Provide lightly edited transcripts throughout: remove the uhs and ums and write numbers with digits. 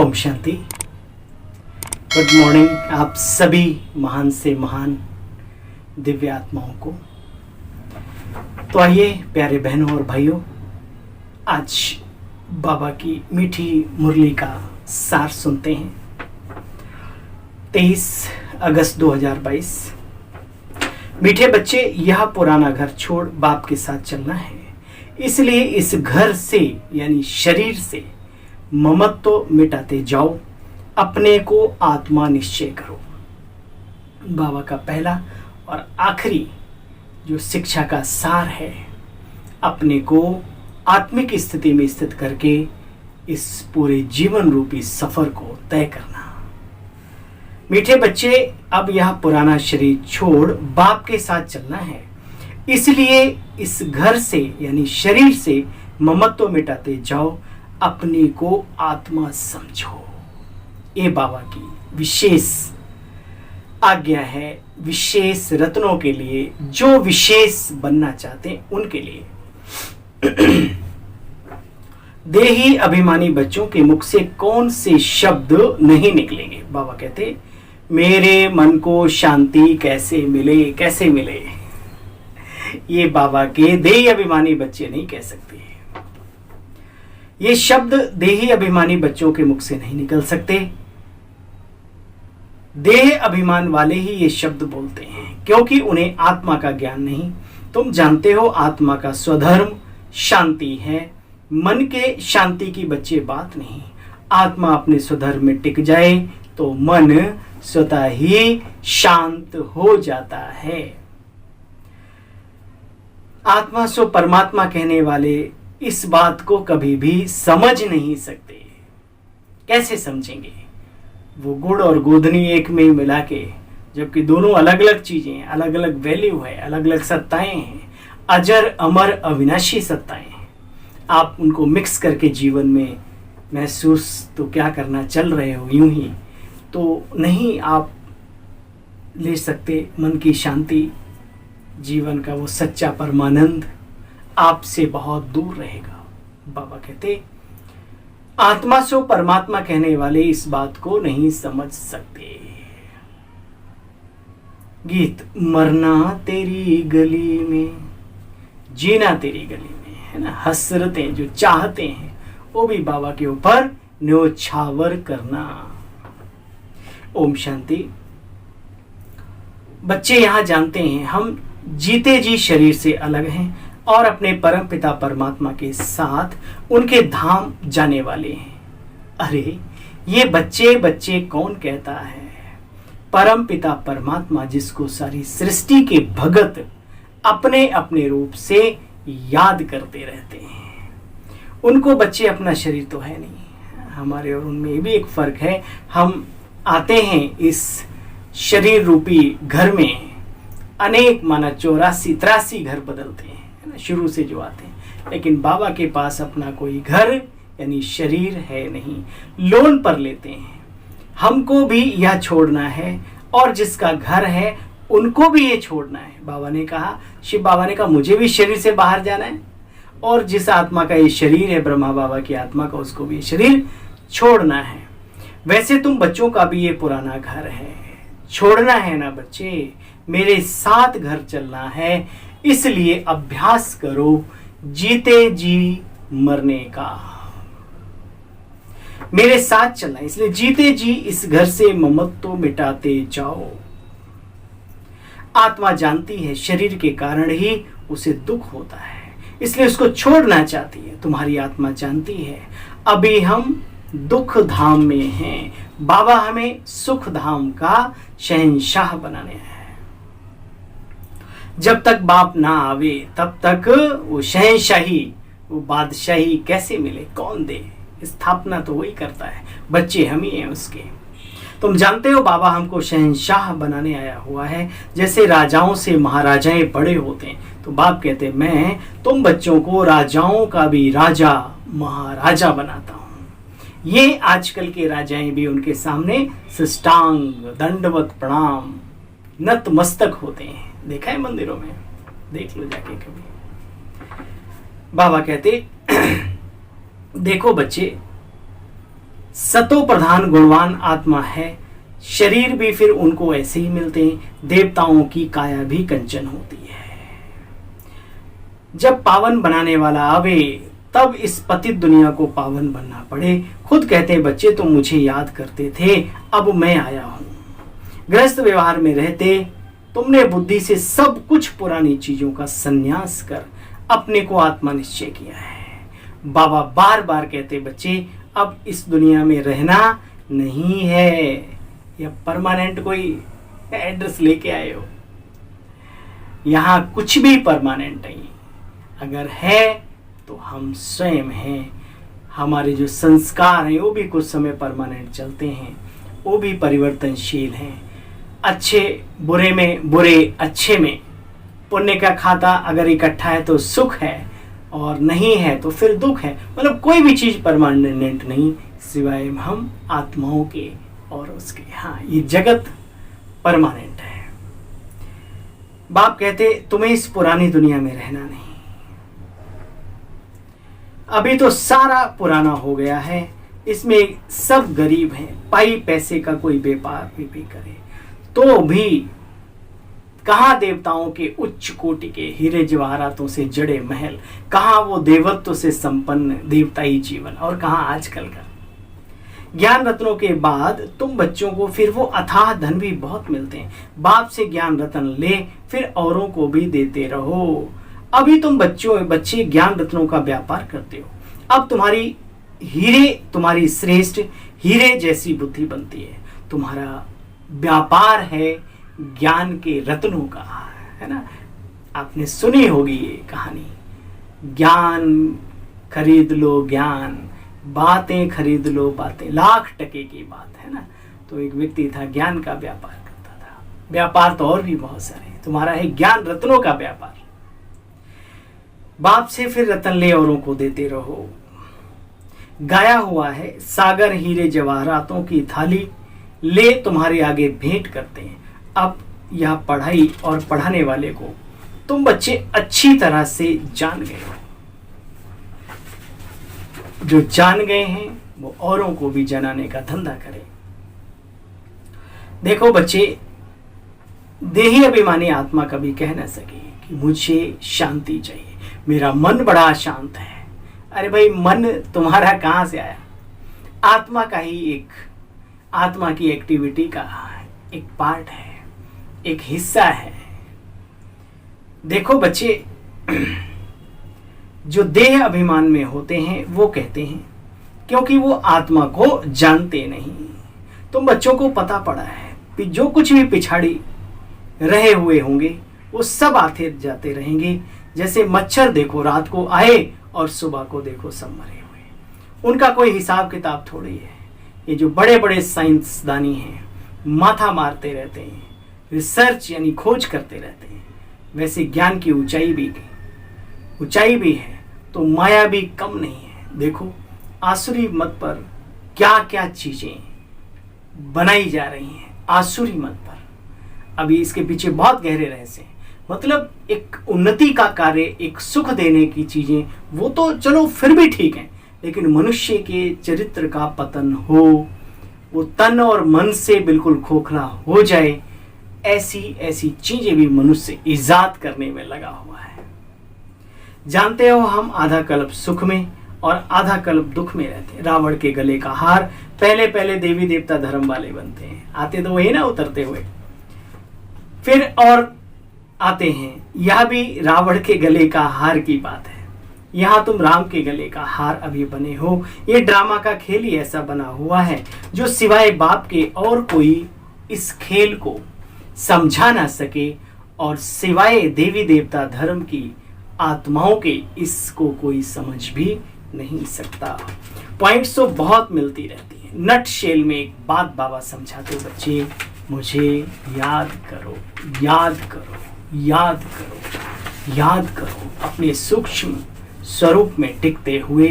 Om Shanti. Good morning आप सभी महान से महान दिव्य आत्माओं को। तो आइए प्यारे बहनों और भाइयों, आज बाबा की मीठी मुरली का सार सुनते हैं। 23 अगस्त 2022। मीठे बच्चे, यह पुराना घर छोड़ बाप के साथ चलना है, इसलिए इस घर से यानी शरीर से ममत्व मिटाते जाओ, अपने को आत्मा निश्चय करो। बाबा का पहला और आखिरी जो शिक्षा का सार है, अपने को आत्मिक स्थिति में स्थित करके इस पूरे जीवन रूपी सफर को तय करना। मीठे बच्चे, अब यह पुराना शरीर छोड़ बाप के साथ चलना है, इसलिए इस घर से यानी शरीर से ममत्व मिटाते जाओ, अपने को आत्मा समझो। ये बाबा की विशेष आज्ञा है, विशेष रत्नों के लिए, जो विशेष बनना चाहते हैं उनके लिए। देही अभिमानी बच्चों के मुख से कौन से शब्द नहीं निकलेंगे। बाबा कहते, मेरे मन को शांति कैसे मिले, कैसे मिले। ये बाबा के देही अभिमानी बच्चे नहीं कह सकते। ये शब्द देही अभिमानी बच्चों के मुख से नहीं निकल सकते। देह अभिमान वाले ही ये शब्द बोलते हैं, क्योंकि उन्हें आत्मा का ज्ञान नहीं। तुम जानते हो आत्मा का स्वधर्म शांति है। मन के शांति की बच्चे बात नहीं। आत्मा अपने स्वधर्म में टिक जाए तो मन स्वतः ही शांत हो जाता है। आत्मा सो परमात्मा कहने वाले इस बात को कभी भी समझ नहीं सकते। कैसे समझेंगे? वो गुड़ और गोधनी एक में मिला के, जबकि दोनों अलग अलग चीजें हैं, अलग अलग वैल्यू है, अलग अलग सत्ताएं हैं, अजर अमर अविनाशी सत्ताएं हैं। आप उनको मिक्स करके जीवन में महसूस तो क्या करना चल रहे हो, यूं ही तो नहीं आप ले सकते। मन की शांति, जीवन का वो सच्चा परमानंद आपसे बहुत दूर रहेगा। बाबा कहते, आत्मा सो परमात्मा कहने वाले इस बात को नहीं समझ सकते। गीत, मरना तेरी गली में, जीना तेरी गली में, है ना। हसरतें जो चाहते हैं वो भी बाबा के ऊपर न्योछावर करना। ओम शांति। बच्चे यहाँ जानते हैं हम जीते जी शरीर से अलग हैं और अपने परम पिता परमात्मा के साथ उनके धाम जाने वाले हैं। अरे ये बच्चे बच्चे कौन कहता है? परम पिता परमात्मा जिसको सारी सृष्टि के भगत अपने अपने रूप से याद करते रहते हैं, उनको बच्चे अपना शरीर तो है नहीं। हमारे और उनमें भी एक फर्क है। हम आते हैं इस शरीर रूपी घर में, अनेक माना 84-83 घर बदलते हैं, है ना, शुरू से जो आते हैं। लेकिन बाबा के पास अपना कोई घर यानी शरीर है नहीं, लोन पर लेते हैं। हमको भी यह छोड़ना है और जिसका घर है उनको भी ये छोड़ना है। बाबा ने कहा, शिव बाबा ने कहा, मुझे भी शरीर से बाहर जाना है, और जिस आत्मा का ये शरीर है, ब्रह्मा बाबा की आत्मा का, उसको भी ये शरीर छोड़ना है। वैसे तुम बच्चों का भी ये पुराना घर है, छोड़ना है ना बच्चे। मेरे साथ घर चलना है, इसलिए अभ्यास करो जीते जी मरने का। मेरे साथ चलना, इसलिए जीते जी इस घर से ममत्व मिटाते जाओ। आत्मा जानती है शरीर के कारण ही उसे दुख होता है, इसलिए उसको छोड़ना चाहती है। तुम्हारी आत्मा जानती है अभी हम दुख धाम में हैं, बाबा हमें सुख धाम का शहंशाह बनाने हैं। जब तक बाप ना आवे तब तक वो शहंशाही, वो बादशाही कैसे मिले, कौन दे? स्थापना तो वही करता है, बच्चे हम ही हैं उसके। तुम जानते हो बाबा हमको शहंशाह बनाने आया हुआ है। जैसे राजाओं से महाराजाएं बड़े होते हैं, तो बाप कहते हैं मैं तुम बच्चों को राजाओं का भी राजा महाराजा बनाता हूं। ये आजकल के राजाएं भी उनके सामने साष्टांग दंडवत प्रणाम नतमस्तक होते हैं। देखा है मंदिरों में, देख लो जाके कभी। बाबा कहते देखो बच्चे, सतो प्रधान गुणवान आत्मा है। शरीर भी फिर उनको ऐसे ही मिलते हैं। देवताओं की काया भी कंचन होती है। जब पावन बनाने वाला आवे तब इस पतित दुनिया को पावन बनना पड़े। खुद कहते बच्चे तुम मुझे याद करते थे, अब मैं आया हूं। गृहस्थ व्यवहार में रहते तुमने बुद्धि से सब कुछ पुरानी चीजों का संन्यास कर अपने को आत्मा निश्चय किया है। बाबा बार बार कहते बच्चे अब इस दुनिया में रहना नहीं है, या परमानेंट कोई एड्रेस लेके आए हो। यहां कुछ भी परमानेंट नहीं, अगर है तो हम स्वयं हैं। हमारे जो संस्कार हैं वो भी कुछ समय परमानेंट चलते हैं, वो भी परिवर्तनशील हैं। अच्छे बुरे में, बुरे अच्छे में। पुण्य का खाता अगर इकट्ठा है तो सुख है, और नहीं है तो फिर दुख है। मतलब कोई भी चीज परमानेंट नहीं सिवाय हम आत्माओं के और उसके। हाँ, ये जगत परमानेंट है। बाप कहते तुम्हें इस पुरानी दुनिया में रहना नहीं, अभी तो सारा पुराना हो गया है। इसमें सब गरीब हैं। पाई पैसे का कोई व्यापार भी करे तो भी कहाँ देवताओं के उच्च कोटि के हीरे जवाहरातों से जड़े महल, कहाँ वो देवत्व से संपन्न देवताई जीवन, और कहाँ आजकल का ज्ञान रत्नों के बाद तुम बच्चों को फिर वो अथाह धन भी बहुत मिलते हैं। बाप से ज्ञान रत्न ले फिर औरों को भी देते रहो। अभी तुम बच्चे ज्ञान रत्नों का व्यापार करते हो। अब तुम्हारी हीरे, तुम्हारी श्रेष्ठ हीरे जैसी बुद्धि बनती है। तुम्हारा व्यापार है ज्ञान के रत्नों का, है ना। आपने सुनी होगी ये कहानी, ज्ञान खरीद लो ज्ञान, बातें खरीद लो बातें, लाख टके की बात, है ना। तो एक व्यक्ति था, ज्ञान का व्यापार करता था। व्यापार तो और भी बहुत सारे, तुम्हारा है ज्ञान रत्नों का व्यापार। बाप से फिर रतन ले औरों को देते रहो। गाया हुआ है, सागर हीरे जवाहरातों की थाली ले तुम्हारे आगे भेंट करते हैं। अब यह पढ़ाई और पढ़ाने वाले को तुम बच्चे अच्छी तरह से जान गए हो। जो जान गए हैं वो औरों को भी जनाने का धंधा करें। देखो बच्चे, देही अभिमानी आत्मा कभी कह न सके कि मुझे शांति चाहिए, मेरा मन बड़ा शांत है। अरे भाई, मन तुम्हारा कहां से आया? आत्मा का ही एक, आत्मा की एक्टिविटी का एक पार्ट है, एक हिस्सा है। देखो बच्चे, जो देह अभिमान में होते हैं वो कहते हैं क्योंकि वो आत्मा को जानते नहीं। तुम बच्चों को पता पड़ा है कि जो कुछ भी पिछाड़ी रहे हुए होंगे वो सब आते जाते रहेंगे। जैसे मच्छर देखो रात को आए और सुबह को देखो सब मरे हुए। उनका कोई हिसाब किताब थोड़ी है। ये जो बड़े बड़े साइंसदानी हैं, माथा मारते रहते हैं, रिसर्च यानी खोज करते रहते हैं, वैसे ज्ञान की ऊंचाई भी है तो माया भी कम नहीं है। देखो आसुरी मत पर क्या क्या चीजें बनाई जा रही हैं, आसुरी मत पर। अभी इसके पीछे बहुत गहरे रहस्य हैं। मतलब एक उन्नति का कार्य, एक सुख देने की चीजें, वो तो चलो फिर भी ठीक है, लेकिन मनुष्य के चरित्र का पतन हो, वो तन और मन से बिल्कुल खोखला हो जाए, ऐसी ऐसी चीजें भी मनुष्य इजाद करने में लगा हुआ है। जानते हो, हम आधा कल्प सुख में और आधा कल्प दुख में रहते हैं। रावण के गले का हार, पहले पहले देवी देवता धर्म वाले बनते हैं, आते तो वही ना उतरते हुए, फिर और आते हैं। यह भी रावण के गले का हार की बात है। यहाँ तुम राम के गले का हार अभी बने हो। ये ड्रामा का खेल ही ऐसा बना हुआ है जो सिवाय बाप के और कोई इस खेल को समझा ना सके, और सिवाय देवी देवता धर्म की आत्माओं के इसको कोई समझ भी नहीं सकता। पॉइंट्स तो बहुत मिलती रहती है। नट शेल में एक बात बाबा समझाते, बच्चे मुझे याद करो, याद करो, याद करो, याद करो। अपने सूक्ष्म स्वरूप में टिकते हुए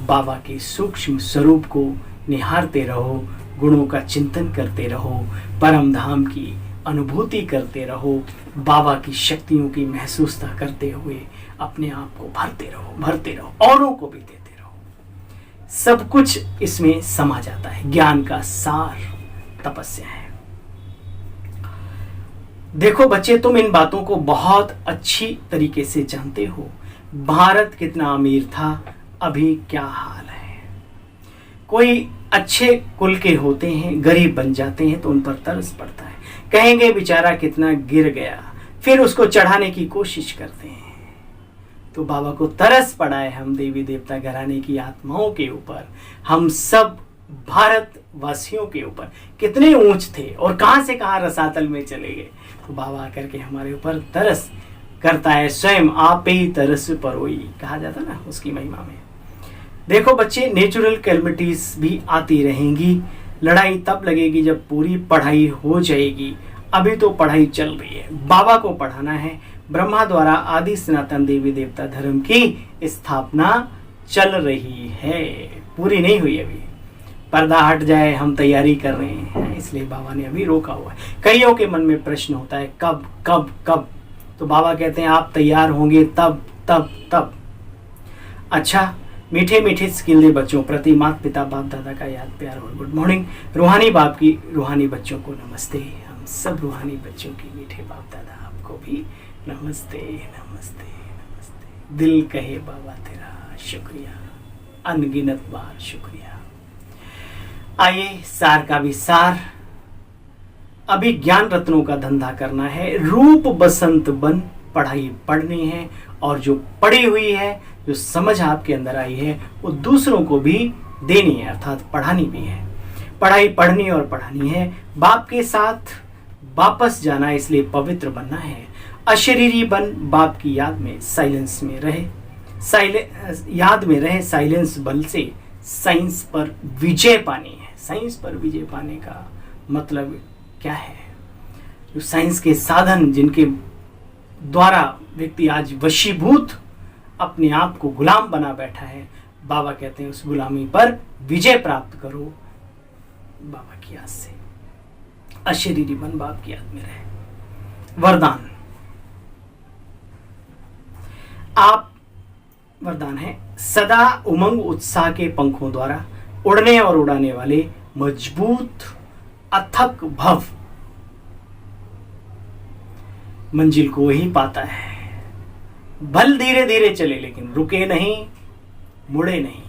बाबा के सूक्ष्म स्वरूप को निहारते रहो, गुणों का चिंतन करते रहो, परम धाम की अनुभूति करते रहो, बाबा की शक्तियों की महसूसता करते हुए अपने आप को भरते रहो, भरते रहो, औरों को भी देते रहो। सब कुछ इसमें समा जाता है। ज्ञान का सार तपस्या है। देखो बच्चे, तुम इन बातों को बहुत अच्छी तरीके से जानते हो। भारत कितना अमीर था, अभी क्या हाल है। कोई अच्छे कुल के होते हैं, गरीब बन जाते हैं तो उन पर तरस पड़ता है। कहेंगे बेचारा कितना गिर गया, फिर उसको चढ़ाने की कोशिश करते हैं। तो बाबा को तरस पड़ा है हम देवी देवता घराने की आत्माओं के ऊपर, हम सब भारतवासियों के ऊपर कितने ऊंच थे और कहां से कहां रसातल में चले गए। तो बाबा आकर के हमारे ऊपर तरस करता है। स्वयं आप ही तरस परोई कहा जाता ना उसकी महिमा में। देखो बच्चे, नेचुरल कैलमिटीज भी आती रहेंगी। लड़ाई तब लगेगी जब पूरी पढ़ाई हो जाएगी। अभी तो पढ़ाई चल रही है। बाबा को पढ़ाना है। ब्रह्मा द्वारा आदि सनातन देवी देवता धर्म की स्थापना चल रही है, पूरी नहीं हुई अभी। पर्दा हट जाए, हम तैयारी कर रहे हैं, इसलिए बाबा ने अभी रोका हुआ है। कईयों के मन में प्रश्न होता है कब कब कब, तो बाबा कहते हैं आप तैयार होंगे तब तब तब। अच्छा, मीठे मीठे स्किल्दे बच्चों प्रति माता पिता बाप दादा का याद प्यार और गुड मॉर्निंग। रूहानी बाप की रूहानी बच्चों को नमस्ते। हम सब रूहानी बच्चों की मीठे बाप दादा आपको भी नमस्ते नमस्ते नमस्ते। दिल कहे बाबा तेरा शुक्रिया, अनगिनत बार शुक्रिया। आइए, सार का भी सार। अभी ज्ञान रत्नों का धंधा करना है। रूप बसंत बन पढ़ाई पढ़नी है, और जो पढ़ी हुई है, जो समझ आपके अंदर आई है, वो दूसरों को भी देनी है, अर्थात पढ़ानी भी है। पढ़ाई पढ़नी और पढ़ानी है। बाप के साथ वापस जाना है, इसलिए पवित्र बनना है। अशरीरी बन बाप की याद में साइलेंस में रहे, याद में रहे। साइलेंस बल से साइंस पर विजय पानी है। साइंस पर विजय पाने का मतलब क्या है? जो साइंस के साधन जिनके द्वारा व्यक्ति आज वशीभूत अपने आप को गुलाम बना बैठा है, बाबा कहते हैं उस गुलामी पर विजय प्राप्त करो बाबा की याद से। अशरीरी मन बाप की याद में रहे। वरदान, आप वरदान है सदा उमंग उत्साह के पंखों द्वारा उड़ने और उड़ाने वाले मजबूत अथक भव। मंजिल को वही पाता है। भल धीरे धीरे चले, लेकिन रुके नहीं, मुड़े नहीं।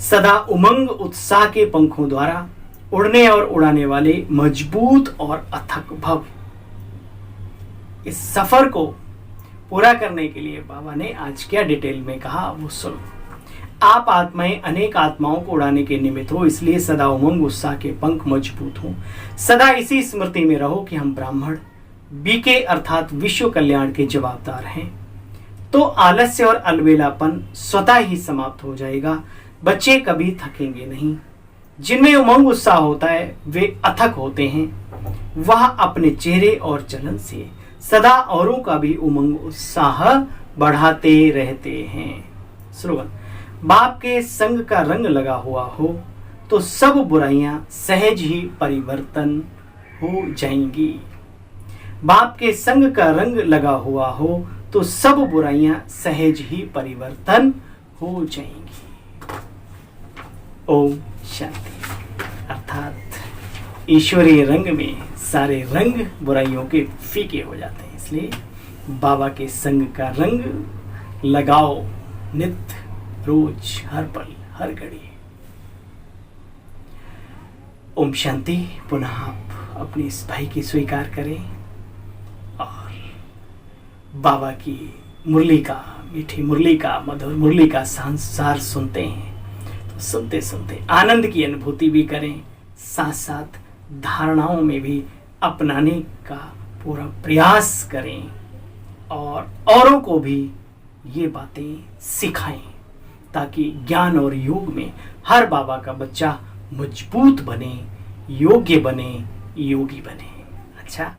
सदा उमंग उत्साह के पंखों द्वारा उड़ने और उड़ाने वाले मजबूत और अथक भव। इस सफर को पूरा करने के लिए बाबा ने आज क्या डिटेल में कहा वो सुनो। आप आत्माएं अनेक आत्माओं को उड़ाने के निमित्त हो, इसलिए सदा उमंग उत्साह के पंख मजबूत हो। सदा इसी स्मृति में रहो कि हम ब्राह्मण बीके अर्थात विश्व कल्याण के जवाबदार हैं। तो आलस्य और अलबेलापन स्वतः ही समाप्त हो जाएगा। बच्चे कभी थकेंगे नहीं। जिनमें उमंग उत्साह होता है वे अथक होते हैं। वह अपने चेहरे और चलन से सदा औरों का भी उमंग उत्साह बढ़ाते रहते हैं। स्लोगन, बाप के संग का रंग लगा हुआ हो तो सब बुराइयां सहज ही परिवर्तन हो जाएंगी। बाप के संग का रंग लगा हुआ हो तो सब बुराइयां सहज ही परिवर्तन हो जाएंगी। ओम शांति। अर्थात ईश्वरीय रंग में सारे रंग बुराइयों के फीके हो जाते हैं। इसलिए बाबा के संग का रंग लगाओ नित्य, रोज, हर पल, हर घड़ी। ओम शांति। पुनः आप अपने इस भाई की स्वीकार करें और बाबा की मुरली का, मीठी मुरली का, मधुर मुरली का सार सुनते हैं तो सुनते सुनते आनंद की अनुभूति भी करें, साथ साथ धारणाओं में भी अपनाने का पूरा प्रयास करें और औरों को भी ये बातें सिखाएं, ताकि ज्ञान और योग में हर बाबा का बच्चा मजबूत बने, योग्य बने, योगी बने। अच्छा।